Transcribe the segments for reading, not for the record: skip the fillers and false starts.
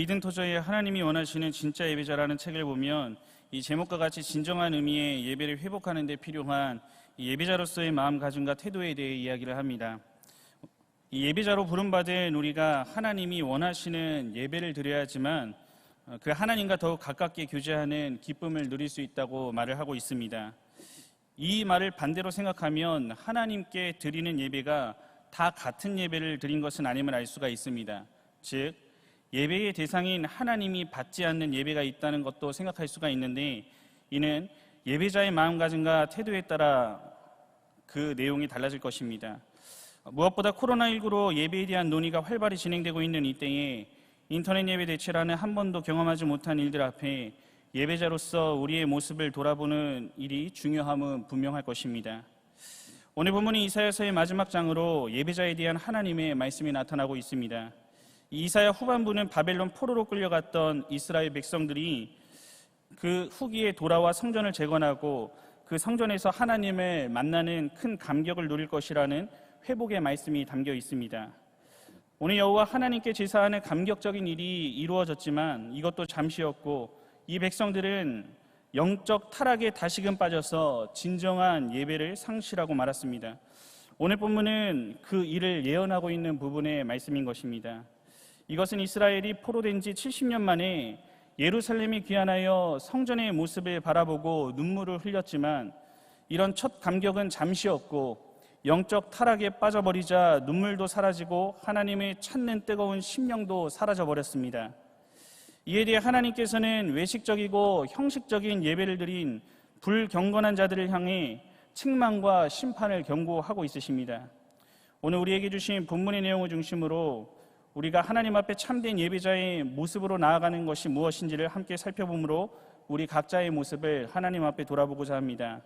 에이든 토저의 하나님이 원하시는 진짜 예배자라는 책을 보면 이 제목과 같이 진정한 의미의 예배를 회복하는 데 필요한 예배자로서의 마음가짐과 태도에 대해 이야기를 합니다. 이 예배자로 부름받은 우리가 하나님이 원하시는 예배를 드려야지만 그 하나님과 더욱 가깝게 교제하는 기쁨을 누릴 수 있다고 말을 하고 있습니다. 이 말을 반대로 생각하면 하나님께 드리는 예배가 다 같은 예배를 드린 것은 아님을 알 수가 있습니다. 즉 예배의 대상인 하나님이 받지 않는 예배가 있다는 것도 생각할 수가 있는데, 이는 예배자의 마음가짐과 태도에 따라 그 내용이 달라질 것입니다. 무엇보다 코로나19로 예배에 대한 논의가 활발히 진행되고 있는 이때에 인터넷 예배 대체라는 한 번도 경험하지 못한 일들 앞에 예배자로서 우리의 모습을 돌아보는 일이 중요함은 분명할 것입니다. 오늘 본문이 이사야서의 마지막 장으로 예배자에 대한 하나님의 말씀이 나타나고 있습니다. 이사야 후반부는 바벨론 포로로 끌려갔던 이스라엘 백성들이 그 후기에 돌아와 성전을 재건하고 그 성전에서 하나님을 만나는 큰 감격을 누릴 것이라는 회복의 말씀이 담겨 있습니다. 오늘 여호와 하나님께 제사하는 감격적인 일이 이루어졌지만 이것도 잠시였고, 이 백성들은 영적 타락에 다시금 빠져서 진정한 예배를 상실하고 말았습니다. 오늘 본문은 그 일을 예언하고 있는 부분의 말씀인 것입니다. 이것은 이스라엘이 포로된 지 70년 만에 예루살렘이 귀환하여 성전의 모습을 바라보고 눈물을 흘렸지만, 이런 첫 감격은 잠시였고 영적 타락에 빠져버리자 눈물도 사라지고 하나님을 찾는 뜨거운 심령도 사라져버렸습니다. 이에 대해 하나님께서는 외식적이고 형식적인 예배를 드린 불경건한 자들을 향해 책망과 심판을 경고하고 있으십니다. 오늘 우리에게 주신 본문의 내용을 중심으로 우리가 하나님 앞에 참된 예배자의 모습으로 나아가는 것이 무엇인지를 함께 살펴보므로 우리 각자의 모습을 하나님 앞에 돌아보고자 합니다.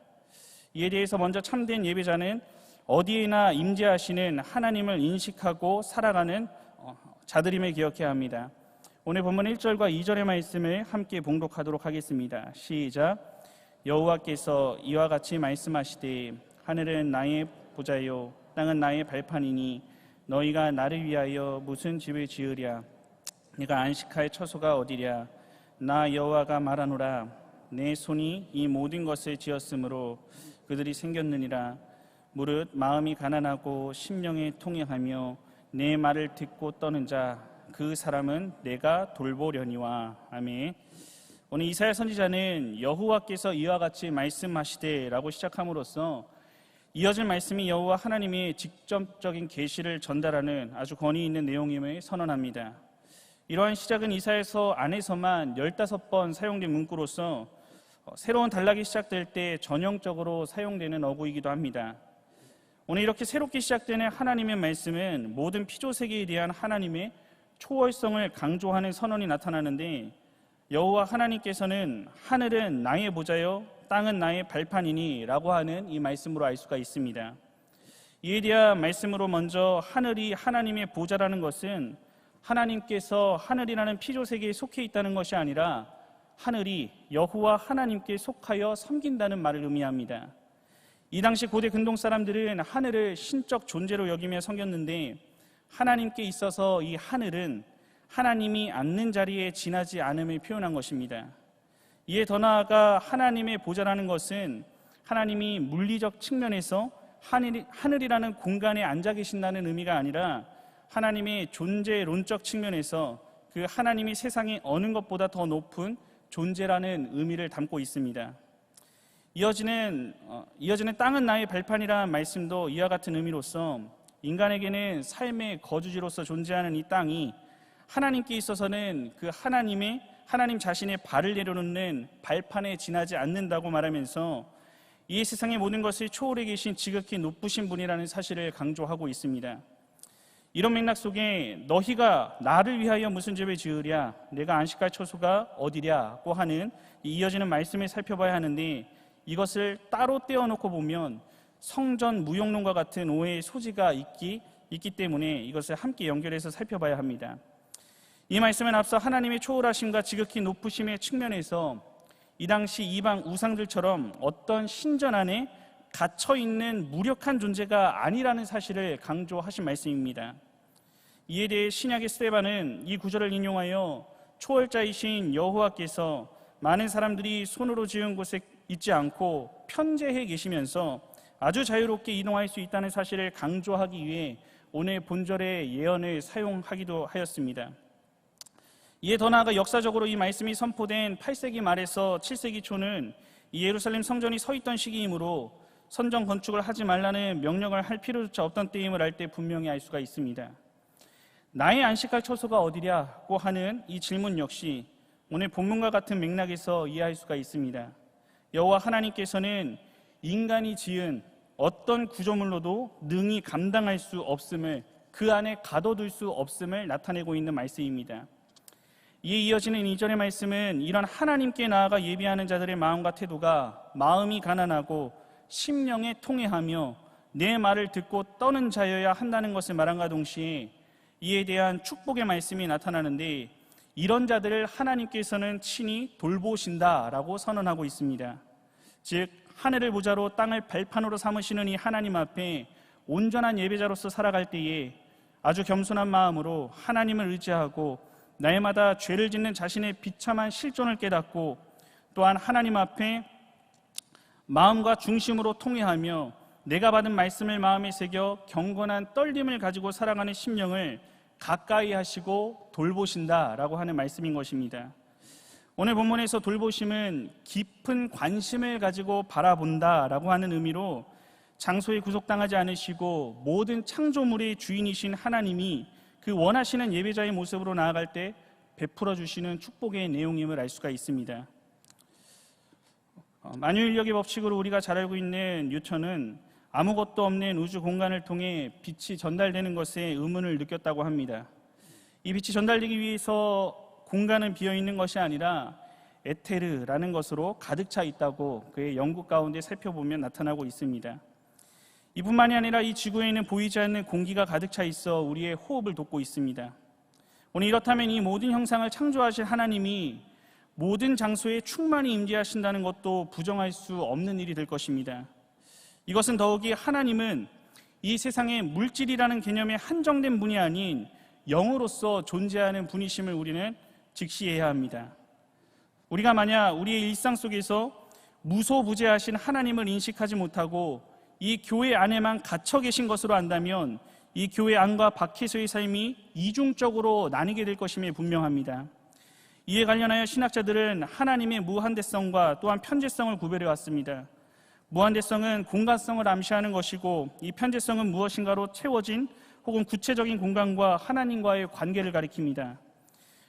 이에 대해서 먼저 참된 예배자는 어디에나 임재하시는 하나님을 인식하고 살아가는 자들임을 기억해야 합니다. 오늘 본문 1절과 2절의 말씀을 함께 봉독하도록 하겠습니다. 시작. 여호와께서 이와 같이 말씀하시되 하늘은 나의 보좌요 땅은 나의 발판이니 너희가 나를 위하여 무슨 집을 지으랴? 네가 안식할 처소가 어디랴? 나 여호와가 말하노라. 내 손이 이 모든 것을 지었으므로 그들이 생겼느니라. 무릇 마음이 가난하고 심령이 통행하며 내 말을 듣고 떠는 자, 그 사람은 내가 돌보려니와. 아멘. 오늘 이사야 선지자는 여호와께서 이와 같이 말씀하시되 라고 시작함으로써 이어질 말씀이 여호와 하나님의 직접적인 계시를 전달하는 아주 권위 있는 내용임을 선언합니다. 이러한 시작은 이사야서 안에서만 15번 사용된 문구로서 새로운 단락이 시작될 때 전형적으로 사용되는 어구이기도 합니다. 오늘 이렇게 새롭게 시작되는 하나님의 말씀은 모든 피조세계에 대한 하나님의 초월성을 강조하는 선언이 나타나는데, 여호와 하나님께서는 하늘은 나의 보좌요 땅은 나의 발판이니 라고 하는 이 말씀으로 알 수가 있습니다. 이에 대한 말씀으로 먼저 하늘이 하나님의 보좌라는 것은 하나님께서 하늘이라는 피조세계에 속해 있다는 것이 아니라 하늘이 여호와 하나님께 속하여 섬긴다는 말을 의미합니다. 이 당시 고대 근동 사람들은 하늘을 신적 존재로 여기며 섬겼는데, 하나님께 있어서 이 하늘은 하나님이 앉는 자리에 지나지 않음을 표현한 것입니다. 이에 더 나아가 하나님의 보좌라는 것은 하나님이 물리적 측면에서 하늘이라는 공간에 앉아 계신다는 의미가 아니라 하나님의 존재론적 측면에서 그 하나님이 세상의 어느 것보다 더 높은 존재라는 의미를 담고 있습니다. 이어지는 땅은 나의 발판이라는 말씀도 이와 같은 의미로서 인간에게는 삶의 거주지로서 존재하는 이 땅이 하나님께 있어서는 그 하나님 자신의 발을 내려놓는 발판에 지나지 않는다고 말하면서 이 세상의 모든 것을 초월해 계신 지극히 높으신 분이라는 사실을 강조하고 있습니다. 이런 맥락 속에 너희가 나를 위하여 무슨 집을 지으랴? 내가 안식할 처소가 어디랴고 하는 이어지는 말씀을 살펴봐야 하는데, 이것을 따로 떼어놓고 보면 성전 무용론과 같은 오해의 소지가 있기 때문에 이것을 함께 연결해서 살펴봐야 합니다. 이 말씀은 앞서 하나님의 초월하심과 지극히 높으심의 측면에서 이 당시 이방 우상들처럼 어떤 신전 안에 갇혀있는 무력한 존재가 아니라는 사실을 강조하신 말씀입니다. 이에 대해 신약의 스데반은 이 구절을 인용하여 초월자이신 여호와께서 많은 사람들이 손으로 지은 곳에 있지 않고 편재해 계시면서 아주 자유롭게 이동할 수 있다는 사실을 강조하기 위해 오늘 본절의 예언을 사용하기도 하였습니다. 이에 더 나아가 역사적으로 이 말씀이 선포된 8세기 말에서 7세기 초는 이 예루살렘 성전이 서 있던 시기이므로 성전 건축을 하지 말라는 명령을 할 필요조차 없던 때임을 알 때 분명히 알 수가 있습니다. 나의 안식할 처소가 어디랴고 하는 이 질문 역시 오늘 본문과 같은 맥락에서 이해할 수가 있습니다. 여호와 하나님께서는 인간이 지은 어떤 구조물로도 능히 감당할 수 없음을, 그 안에 가둬둘 수 없음을 나타내고 있는 말씀입니다. 이에 이어지는 2절의 말씀은 이런 하나님께 나아가 예배하는 자들의 마음과 태도가 마음이 가난하고 심령에 통회하며 내 말을 듣고 떠는 자여야 한다는 것을 말함과 동시에 이에 대한 축복의 말씀이 나타나는데, 이런 자들을 하나님께서는 친히 돌보신다라고 선언하고 있습니다. 즉 하늘을 보좌로 땅을 발판으로 삼으시는 이 하나님 앞에 온전한 예배자로서 살아갈 때에 아주 겸손한 마음으로 하나님을 의지하고 날마다 죄를 짓는 자신의 비참한 실존을 깨닫고, 또한 하나님 앞에 마음과 중심으로 통회하며 내가 받은 말씀을 마음에 새겨 경건한 떨림을 가지고 살아가는 심령을 가까이 하시고 돌보신다라고 하는 말씀인 것입니다. 오늘 본문에서 돌보심은 깊은 관심을 가지고 바라본다라고 하는 의미로 장소에 구속당하지 않으시고 모든 창조물의 주인이신 하나님이 그 원하시는 예배자의 모습으로 나아갈 때 베풀어 주시는 축복의 내용임을 알 수가 있습니다. 만유인력의 법칙으로 우리가 잘 알고 있는 뉴턴은 아무것도 없는 우주 공간을 통해 빛이 전달되는 것에 의문을 느꼈다고 합니다. 이 빛이 전달되기 위해서 공간은 비어있는 것이 아니라 에테르라는 것으로 가득 차 있다고 그의 연구 가운데 살펴보면 나타나고 있습니다. 이뿐만이 아니라 이 지구에는 보이지 않는 공기가 가득 차 있어 우리의 호흡을 돕고 있습니다. 오늘 이렇다면 이 모든 형상을 창조하신 하나님이 모든 장소에 충만히 임재하신다는 것도 부정할 수 없는 일이 될 것입니다. 이것은 더욱이 하나님은 이 세상의 물질이라는 개념에 한정된 분이 아닌 영으로서 존재하는 분이심을 우리는 직시해야 합니다. 우리가 만약 우리의 일상 속에서 무소부재하신 하나님을 인식하지 못하고 이 교회 안에만 갇혀 계신 것으로 안다면 이 교회 안과 밖에서의 삶이 이중적으로 나뉘게 될 것임이 분명합니다. 이에 관련하여 신학자들은 하나님의 무한대성과 또한 편재성을 구별해 왔습니다. 무한대성은 공간성을 암시하는 것이고, 이 편재성은 무엇인가로 채워진 혹은 구체적인 공간과 하나님과의 관계를 가리킵니다.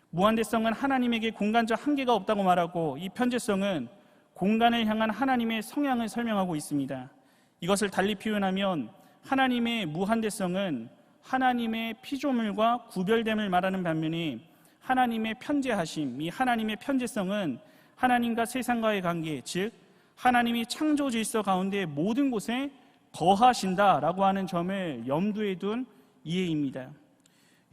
무한대성은 하나님에게 공간적 한계가 없다고 말하고, 이 편재성은 공간을 향한 하나님의 성향을 설명하고 있습니다. 이것을 달리 표현하면 하나님의 무한대성은 하나님의 피조물과 구별됨을 말하는 반면에 하나님의 편재하심, 이 하나님의 편재성은 하나님과 세상과의 관계, 즉 하나님이 창조 질서 가운데 모든 곳에 거하신다라고 하는 점을 염두에 둔 이해입니다.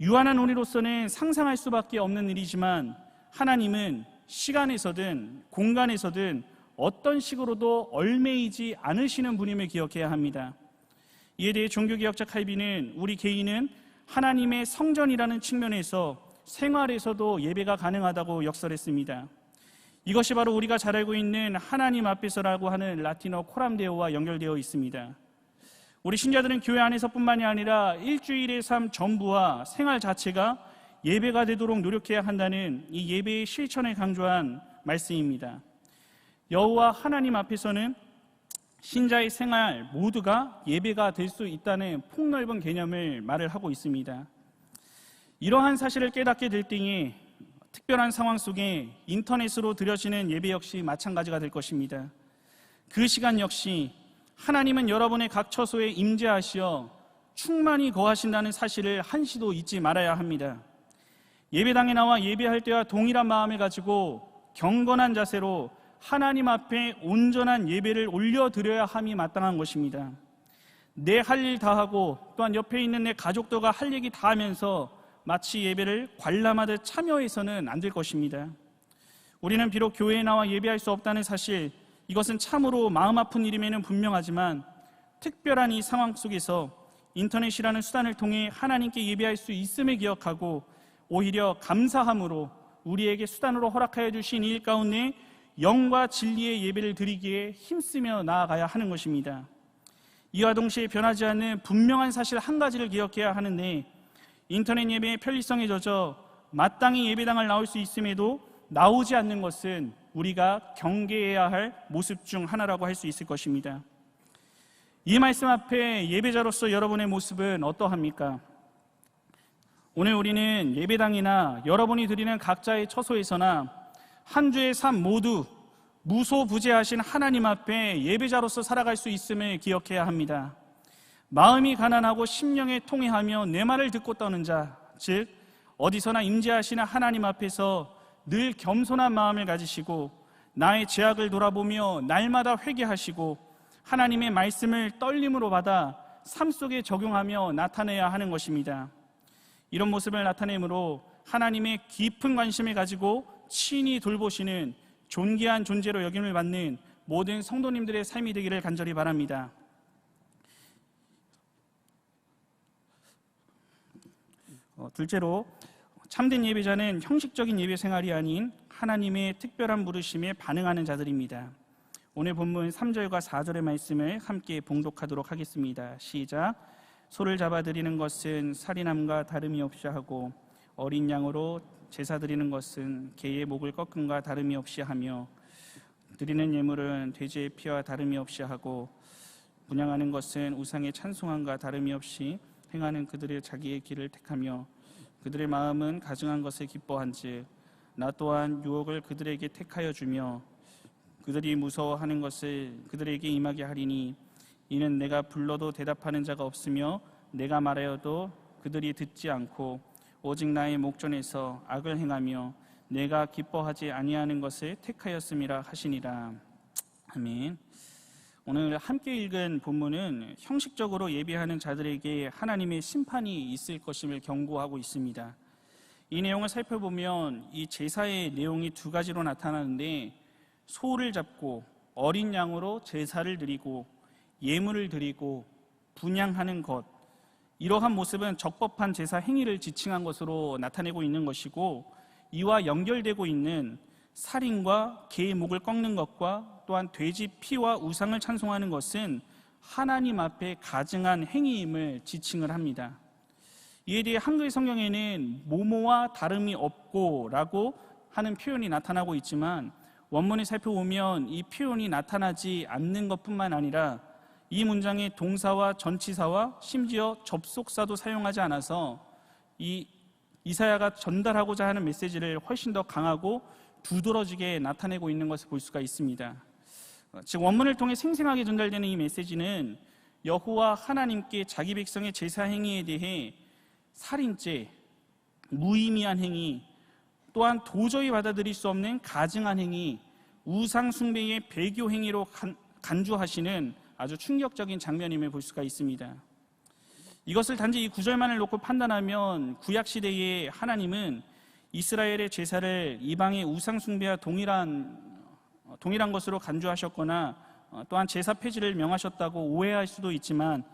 유한한 우리로서는 상상할 수밖에 없는 일이지만 하나님은 시간에서든 공간에서든 어떤 식으로도 얽매이지 않으시는 분임을 기억해야 합니다. 이에 대해 종교개혁자 칼빈은 우리 개인은 하나님의 성전이라는 측면에서 생활에서도 예배가 가능하다고 역설했습니다. 이것이 바로 우리가 잘 알고 있는 하나님 앞에서라고 하는 라틴어 코람데오와 연결되어 있습니다. 우리 신자들은 교회 안에서뿐만이 아니라 일주일의 삶 전부와 생활 자체가 예배가 되도록 노력해야 한다는 이 예배의 실천을 강조한 말씀입니다. 여호와 하나님 앞에서는 신자의 생활 모두가 예배가 될 수 있다는 폭넓은 개념을 말을 하고 있습니다. 이러한 사실을 깨닫게 될 때에 특별한 상황 속에 인터넷으로 드려지는 예배 역시 마찬가지가 될 것입니다. 그 시간 역시 하나님은 여러분의 각 처소에 임재하시어 충만히 거하신다는 사실을 한시도 잊지 말아야 합니다. 예배당에 나와 예배할 때와 동일한 마음을 가지고 경건한 자세로 하나님 앞에 온전한 예배를 올려드려야 함이 마땅한 것입니다. 내 할 일 다 하고 또한 옆에 있는 내 가족들과 할 얘기 다 하면서 마치 예배를 관람하듯 참여해서는 안 될 것입니다. 우리는 비록 교회에 나와 예배할 수 없다는 사실, 이것은 참으로 마음 아픈 일임에는 분명하지만 특별한 이 상황 속에서 인터넷이라는 수단을 통해 하나님께 예배할 수 있음을 기억하고 오히려 감사함으로 우리에게 수단으로 허락하여 주신 일 가운데 영과 진리의 예배를 드리기에 힘쓰며 나아가야 하는 것입니다. 이와 동시에 변하지 않는 분명한 사실 한 가지를 기억해야 하는데, 인터넷 예배의 편리성에 젖어 마땅히 예배당을 나올 수 있음에도 나오지 않는 것은 우리가 경계해야 할 모습 중 하나라고 할 수 있을 것입니다. 이 말씀 앞에 예배자로서 여러분의 모습은 어떠합니까? 오늘 우리는 예배당이나 여러분이 드리는 각자의 처소에서나 한 주의 삶 모두 무소부재하신 하나님 앞에 예배자로서 살아갈 수 있음을 기억해야 합니다. 마음이 가난하고 심령에 통회하며 내 말을 듣고 떠는 자, 즉 어디서나 임재하시는 하나님 앞에서 늘 겸손한 마음을 가지시고 나의 죄악을 돌아보며 날마다 회개하시고 하나님의 말씀을 떨림으로 받아 삶 속에 적용하며 나타내야 하는 것입니다. 이런 모습을 나타내므로 하나님의 깊은 관심을 가지고 친히 돌보시는 존귀한 존재로 여김을 받는 모든 성도님들의 삶이 되기를 간절히 바랍니다. 둘째로, 참된 예배자는 형식적인 예배 생활이 아닌 하나님의 특별한 부르심에 반응하는 자들입니다. 오늘 본문 3절과 4절의 말씀을 함께 봉독하도록 하겠습니다. 시작. 소를 잡아 드리는 것은 살인함과 다름이 없이 하고 어린 양으로 제사 드리는 것은 개의 목을 꺾음과 다름이 없이 하며 드리는 예물은 돼지의 피와 다름이 없이 하고 분향하는 것은 우상의 찬송함과 다름이 없이 행하는 그들의 자기의 길을 택하며 그들의 마음은 가증한 것을 기뻐한즉 나 또한 유혹을 그들에게 택하여 주며 그들이 무서워하는 것을 그들에게 임하게 하리니 이는 내가 불러도 대답하는 자가 없으며 내가 말하여도 그들이 듣지 않고 오직 나의 목전에서 악을 행하며 내가 기뻐하지 아니하는 것을 택하였음이라 하시니라. 아멘. 오늘 함께 읽은 본문은 형식적으로 예배하는 자들에게 하나님의 심판이 있을 것임을 경고하고 있습니다. 이 내용을 살펴보면 이 제사의 내용이 두 가지로 나타나는데, 소를 잡고 어린 양으로 제사를 드리고 예물을 드리고 분향하는 것, 이러한 모습은 적법한 제사 행위를 지칭한 것으로 나타내고 있는 것이고, 이와 연결되고 있는 살인과 개의 목을 꺾는 것과 또한 돼지 피와 우상을 찬송하는 것은 하나님 앞에 가증한 행위임을 지칭을 합니다. 이에 대해 한글 성경에는 모모와 다름이 없고 라고 하는 표현이 나타나고 있지만, 원문을 살펴보면 이 표현이 나타나지 않는 것뿐만 아니라 이 문장의 동사와 전치사와 심지어 접속사도 사용하지 않아서 이 이사야가 전달하고자 하는 메시지를 훨씬 더 강하고 두드러지게 나타내고 있는 것을 볼 수가 있습니다. 즉 원문을 통해 생생하게 전달되는 이 메시지는 여호와 하나님께 자기 백성의 제사 행위에 대해 살인죄, 무의미한 행위, 또한 도저히 받아들일 수 없는 가증한 행위, 우상 숭배의 배교 행위로 간주하시는 아주 충격적인 장면임을 볼 수가 있습니다. 이것을 단지 이 구절만을 놓고 판단하면 구약 시대에 하나님은 이스라엘의 제사를 이방의 우상 숭배와 동일한 것으로 간주하셨거나 또한 제사 폐지를 명하셨다고 오해할 수도 있지만,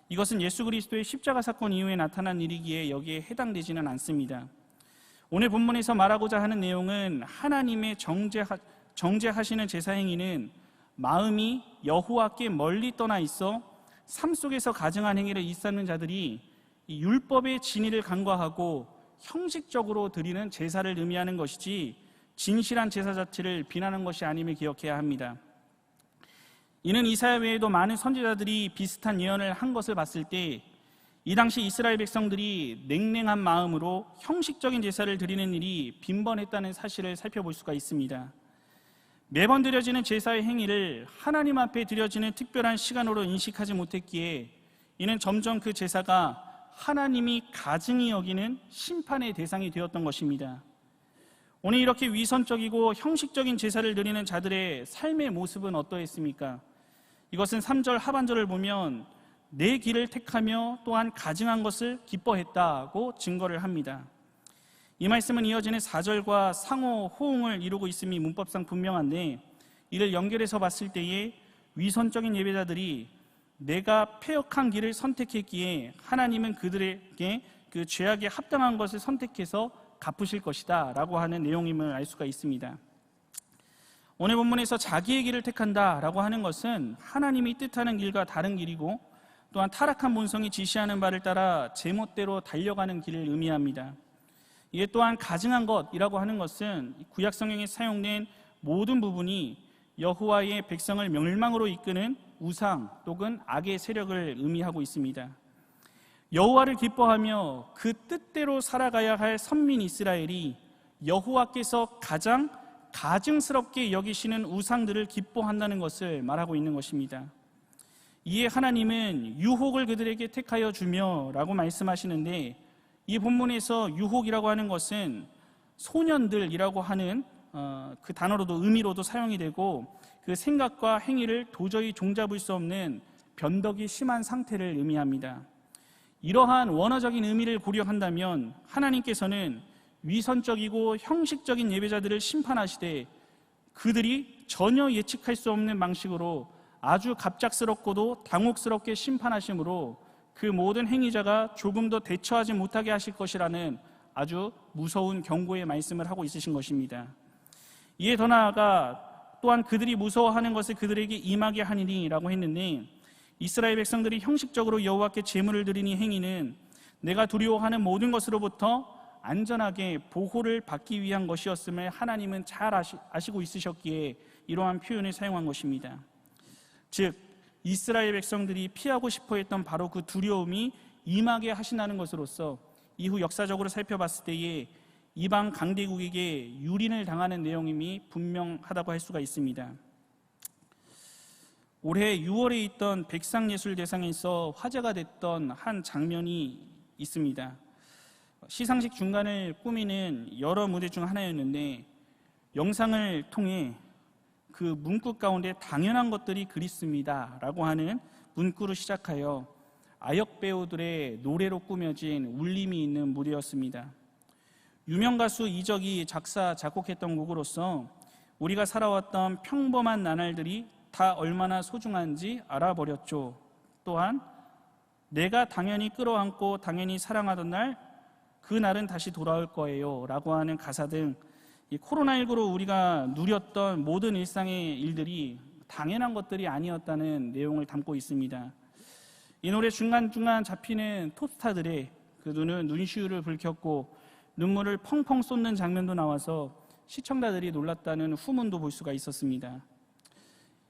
이것은 예수 그리스도의 십자가 사건 이후에 나타난 일이기에 여기에 해당되지는 않습니다. 오늘 본문에서 말하고자 하는 내용은 하나님의 정죄하시는 제사 행위는 마음이 여호와께 멀리 떠나 있어 삶 속에서 가증한 행위를 일삼는 자들이 이 율법의 진리를 간과하고 형식적으로 드리는 제사를 의미하는 것이지 진실한 제사 자체를 비난하는 것이 아님을 기억해야 합니다. 이는 이사야 외에도 많은 선지자들이 비슷한 예언을 한 것을 봤을 때 이 당시 이스라엘 백성들이 냉랭한 마음으로 형식적인 제사를 드리는 일이 빈번했다는 사실을 살펴볼 수가 있습니다. 매번 드려지는 제사의 행위를 하나님 앞에 드려지는 특별한 시간으로 인식하지 못했기에 이는 점점 그 제사가 하나님이 가증히 여기는 심판의 대상이 되었던 것입니다. 오늘 이렇게 위선적이고 형식적인 제사를 드리는 자들의 삶의 모습은 어떠했습니까? 이것은 3절 하반절을 보면 내 길을 택하며 또한 가증한 것을 기뻐했다고 증거를 합니다. 이 말씀은 이어지는 4절과 상호 호응을 이루고 있음이 문법상 분명한데, 이를 연결해서 봤을 때에 위선적인 예배자들이 내가 패역한 길을 선택했기에 하나님은 그들에게 그 죄악에 합당한 것을 선택해서 갚으실 것이다 라고 하는 내용임을 알 수가 있습니다. 오늘 본문에서 자기의 길을 택한다 라고 하는 것은 하나님이 뜻하는 길과 다른 길이고, 또한 타락한 본성이 지시하는 바를 따라 제멋대로 달려가는 길을 의미합니다. 이에 또한 가증한 것이라고 하는 것은 구약 성경에 사용된 모든 부분이 여호와의 백성을 멸망으로 이끄는 우상 또는 악의 세력을 의미하고 있습니다. 여호와를 기뻐하며 그 뜻대로 살아가야 할 선민 이스라엘이 여호와께서 가장 가증스럽게 여기시는 우상들을 기뻐한다는 것을 말하고 있는 것입니다. 이에 하나님은 유혹을 그들에게 택하여 주며 라고 말씀하시는데, 이 본문에서 유혹이라고 하는 것은 소년들이라고 하는 그 단어로도 의미로도 사용이 되고, 그 생각과 행위를 도저히 종잡을 수 없는 변덕이 심한 상태를 의미합니다. 이러한 원어적인 의미를 고려한다면 하나님께서는 위선적이고 형식적인 예배자들을 심판하시되, 그들이 전혀 예측할 수 없는 방식으로 아주 갑작스럽고도 당혹스럽게 심판하심으로 그 모든 행위자가 조금 더 대처하지 못하게 하실 것이라는 아주 무서운 경고의 말씀을 하고 있으신 것입니다. 이에 더 나아가 또한 그들이 무서워하는 것을 그들에게 임하게 하니니 라고 했는데, 이스라엘 백성들이 형식적으로 여호와께 제물을 드리는 행위는 내가 두려워하는 모든 것으로부터 안전하게 보호를 받기 위한 것이었음을 하나님은 잘 아시고 있으셨기에 이러한 표현을 사용한 것입니다. 즉 이스라엘 백성들이 피하고 싶어했던 바로 그 두려움이 임하게 하신다는 것으로서 이후 역사적으로 살펴봤을 때에 이방 강대국에게 유린을 당하는 내용임이 분명하다고 할 수가 있습니다. 올해 6월에 있던 백상예술대상에서 화제가 됐던 한 장면이 있습니다. 시상식 중간을 꾸미는 여러 무대 중 하나였는데, 영상을 통해 그 문구 가운데 당연한 것들이 그립습니다 라고 하는 문구로 시작하여 아역 배우들의 노래로 꾸며진 울림이 있는 무대였습니다. 유명 가수 이적이 작사 작곡했던 곡으로서 우리가 살아왔던 평범한 나날들이 다 얼마나 소중한지 알아버렸죠. 또한 내가 당연히 끌어안고 당연히 사랑하던 날, 그 날은 다시 돌아올 거예요 라고 하는 가사 등 이 코로나19로 우리가 누렸던 모든 일상의 일들이 당연한 것들이 아니었다는 내용을 담고 있습니다. 이 노래 중간중간 잡히는 톱스타들의 그 눈시울을 붉혔고 눈물을 펑펑 쏟는 장면도 나와서 시청자들이 놀랐다는 후문도 볼 수가 있었습니다.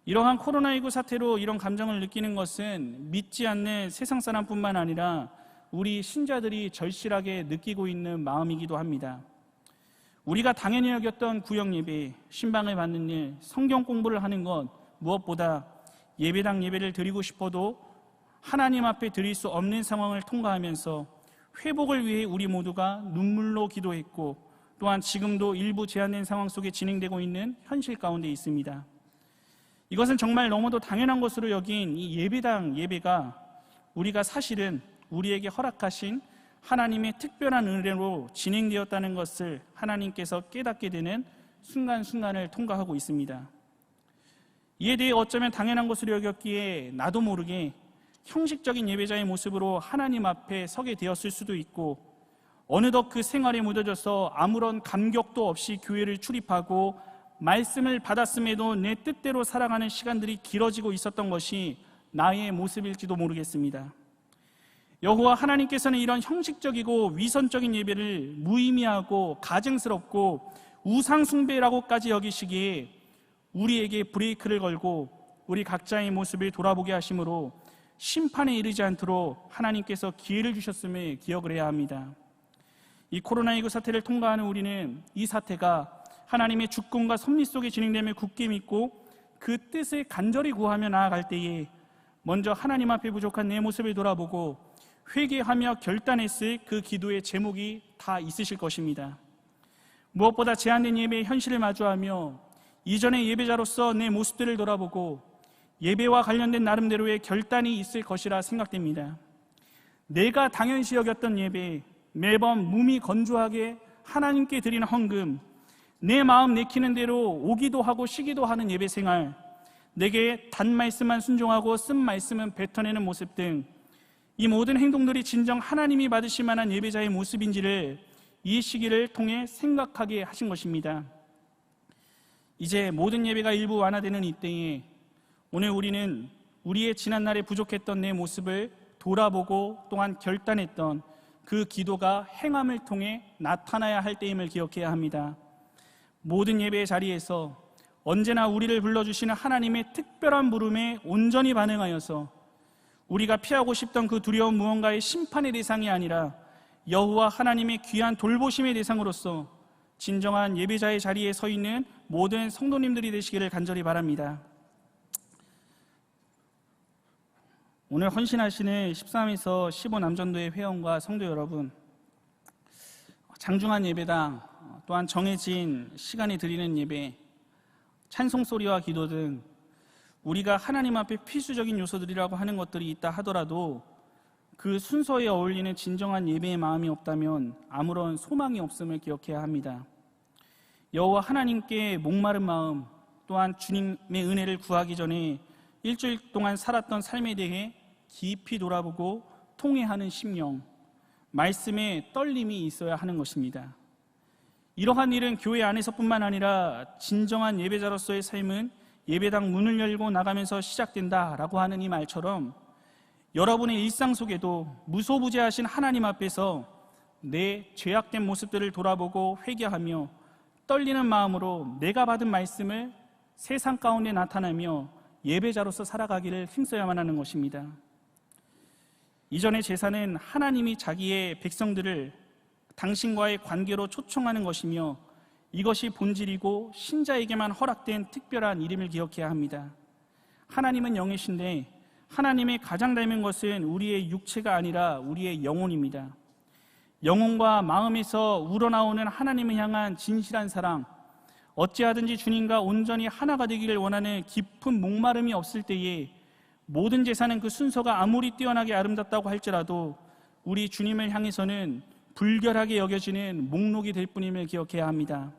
이러한 코로나19 사태로 이런 감정을 느끼는 것은 믿지 않는 세상 사람뿐만 아니라 우리 신자들이 절실하게 느끼고 있는 마음이기도 합니다. 우리가 당연히 여겼던 구역 예배, 신방을 받는 일, 성경 공부를 하는 것, 무엇보다 예배당 예배를 드리고 싶어도 하나님 앞에 드릴 수 없는 상황을 통과하면서 회복을 위해 우리 모두가 눈물로 기도했고, 또한 지금도 일부 제한된 상황 속에 진행되고 있는 현실 가운데 있습니다. 이것은 정말 너무도 당연한 것으로 여긴 이 예배당 예배가 우리가 사실은 우리에게 허락하신 하나님의 특별한 은혜로 진행되었다는 것을 하나님께서 깨닫게 되는 순간순간을 통과하고 있습니다. 이에 대해 어쩌면 당연한 것으로 여겼기에 나도 모르게 형식적인 예배자의 모습으로 하나님 앞에 서게 되었을 수도 있고, 어느덧 그 생활에 묻어져서 아무런 감격도 없이 교회를 출입하고 말씀을 받았음에도 내 뜻대로 살아가는 시간들이 길어지고 있었던 것이 나의 모습일지도 모르겠습니다. 여호와 하나님께서는 이런 형식적이고 위선적인 예배를 무의미하고 가증스럽고 우상숭배라고까지 여기시기에 우리에게 브레이크를 걸고 우리 각자의 모습을 돌아보게 하심으로 심판에 이르지 않도록 하나님께서 기회를 주셨음을 기억을 해야 합니다. 이 코로나19 사태를 통과하는 우리는 이 사태가 하나님의 주권과 섭리 속에 진행됨을 굳게 믿고 그 뜻을 간절히 구하며 나아갈 때에 먼저 하나님 앞에 부족한 내 모습을 돌아보고 회개하며 결단했을 그 기도의 제목이 다 있으실 것입니다. 무엇보다 제한된 예배의 현실을 마주하며 이전의 예배자로서 내 모습들을 돌아보고 예배와 관련된 나름대로의 결단이 있을 것이라 생각됩니다. 내가 당연시 여겼던 예배, 매번 몸이 건조하게 하나님께 드리는 헌금, 내 마음 내키는 대로 오기도 하고 쉬기도 하는 예배 생활, 내게 단 말씀만 순종하고 쓴 말씀은 뱉어내는 모습 등 이 모든 행동들이 진정 하나님이 받으실 만한 예배자의 모습인지를 이 시기를 통해 생각하게 하신 것입니다. 이제 모든 예배가 일부 완화되는 이때에 오늘 우리는 우리의 지난날에 부족했던 내 모습을 돌아보고 또한 결단했던 그 기도가 행함을 통해 나타나야 할 때임을 기억해야 합니다. 모든 예배의 자리에서 언제나 우리를 불러주시는 하나님의 특별한 부름에 온전히 반응하여서 우리가 피하고 싶던 그 두려운 무언가의 심판의 대상이 아니라 여호와 하나님의 귀한 돌보심의 대상으로서 진정한 예배자의 자리에 서 있는 모든 성도님들이 되시기를 간절히 바랍니다. 오늘 헌신하시는 13에서 15 남전도의 회원과 성도 여러분, 장중한 예배당 또한 정해진 시간에 드리는 예배, 찬송 소리와 기도 등 우리가 하나님 앞에 필수적인 요소들이라고 하는 것들이 있다 하더라도 그 순서에 어울리는 진정한 예배의 마음이 없다면 아무런 소망이 없음을 기억해야 합니다. 여호와 하나님께 목마른 마음, 또한 주님의 은혜를 구하기 전에 일주일 동안 살았던 삶에 대해 깊이 돌아보고 통회하는 심령, 말씀에 떨림이 있어야 하는 것입니다. 이러한 일은 교회 안에서뿐만 아니라 진정한 예배자로서의 삶은 예배당 문을 열고 나가면서 시작된다라고 하는 이 말처럼 여러분의 일상 속에도 무소부재하신 하나님 앞에서 내 죄악된 모습들을 돌아보고 회개하며 떨리는 마음으로 내가 받은 말씀을 세상 가운데 나타내며 예배자로서 살아가기를 힘써야만 하는 것입니다. 이전의 제사는 하나님이 자기의 백성들을 당신과의 관계로 초청하는 것이며 이것이 본질이고 신자에게만 허락된 특별한 일임을 기억해야 합니다. 하나님은 영이신데 하나님의 가장 닮은 것은 우리의 육체가 아니라 우리의 영혼입니다. 영혼과 마음에서 우러나오는 하나님을 향한 진실한 사랑, 어찌하든지 주님과 온전히 하나가 되기를 원하는 깊은 목마름이 없을 때에 모든 제사는 그 순서가 아무리 뛰어나게 아름답다고 할지라도 우리 주님을 향해서는 불결하게 여겨지는 목록이 될 뿐임을 기억해야 합니다.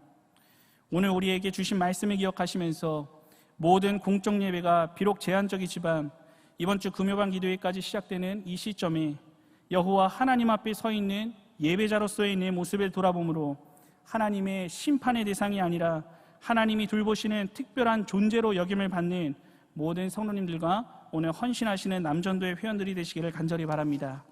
오늘 우리에게 주신 말씀을 기억하시면서 모든 공적 예배가 비록 제한적이지만 이번 주 금요반 기도회까지 시작되는 이 시점에 여호와 하나님 앞에 서 있는 예배자로서의 내 모습을 돌아보므로 하나님의 심판의 대상이 아니라 하나님이 돌보시는 특별한 존재로 여김을 받는 모든 성도님들과 오늘 헌신하시는 남전도의 회원들이 되시기를 간절히 바랍니다.